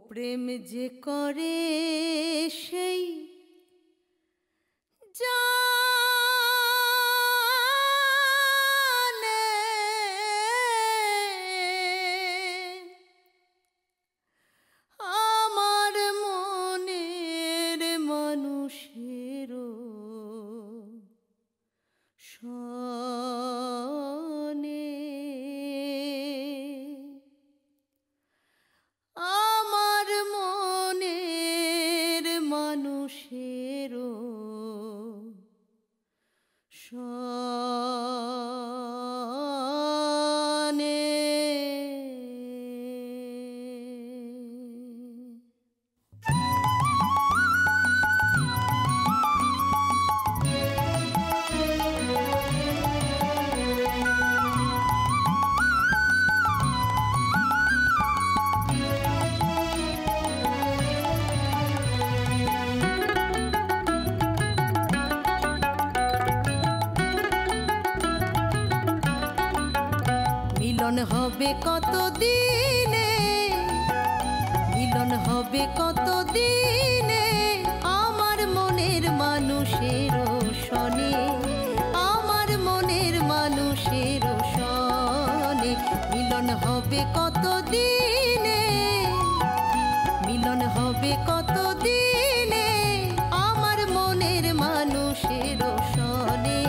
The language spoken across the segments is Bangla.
প্রেম যে করে সেই জানে, আমার মনের মানুষেরও শোনে, আমার মনের মানুষেরও শোনে। মিলন হবে কত দিনে, মিলন হবে কত দিনে, আমার মনের মানুষের শোনে, আমার মনের মানুষের শোনে। মিলন হবে কত দিনে, মিলন হবে কত দিনে, আমার মনের মানুষের শোনে,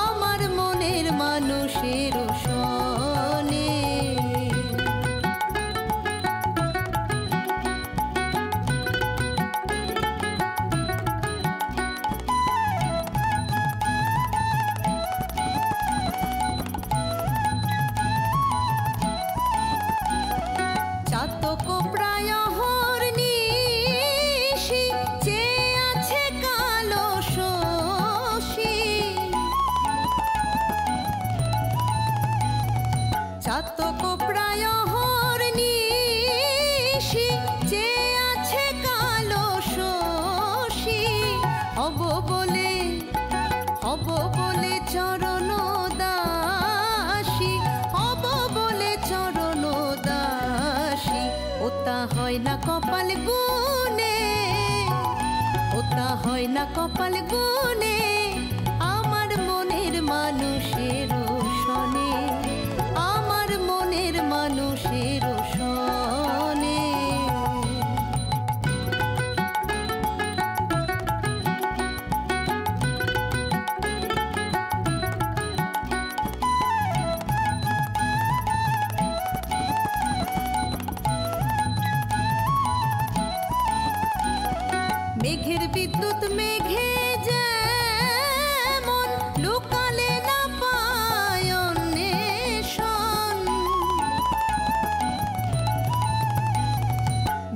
আমার মনের মানুষের শোনে। চাতক প্রায় হরনিশি চেয়ে আছে কালো শশী, চাতক প্রায় হরনিশি চেয়ে আছে কালো শশী। হব বলে, হব বলে চরণ দাসী, হব বলে চরণ দাসী। ওতা হয় না কপাল গুনে, ওতা হয় না কপাল গুনে, আমার মনের মানুষের শোনে, আমার মনের মানুষের শোনে। মেঘের বিদ্যুৎ মেঘে যেমন লুকালে না পায় অন্বেষণ,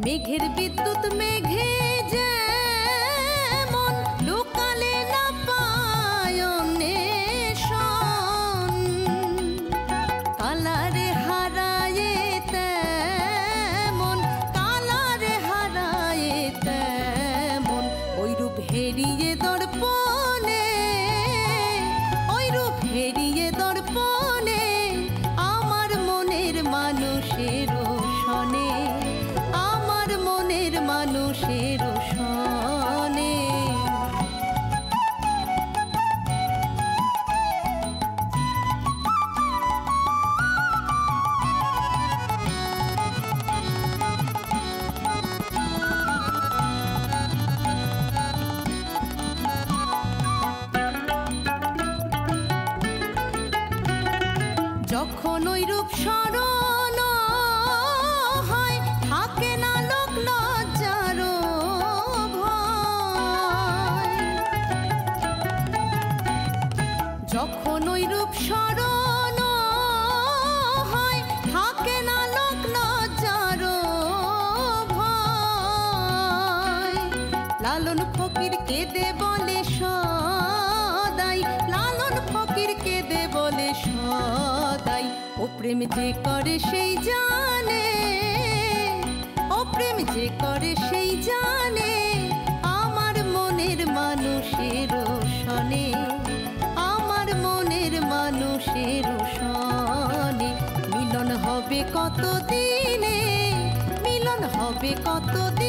মেঘের বিদ্যুৎ মেঘে যেমন লুকালে না পায় অন্বেষণ। কালারে হারায়ে তেমন, কালারে হারায়ে তেমন, ওই রূপ হেরিয়ে দর্পণে, ওই রূপ হেরিয়ে দর্পণে, আমার মনের মানুষের শোনে, আমার মনের মানুষের শোনে। যখন ওই রূপ স্মরণ হয়, থাকে না লোক লজ্জার ভয়। যখন ওই রূপ স্মরণ হয়, থাকে না লোক লজ্জার ভয়। লালন ফকির কেঁদে বলে সদাই, লালন ফকির কেঁদে বলে সদাই। ও প্রেম যে করে সেই জানে, ও প্রেম যে করে সেই জানে, আমার মনের মানুষের শোনে, আমার মনের মানুষের শোনে। মিলন হবে কত দিনে, মিলন হবে যাবে কতদিন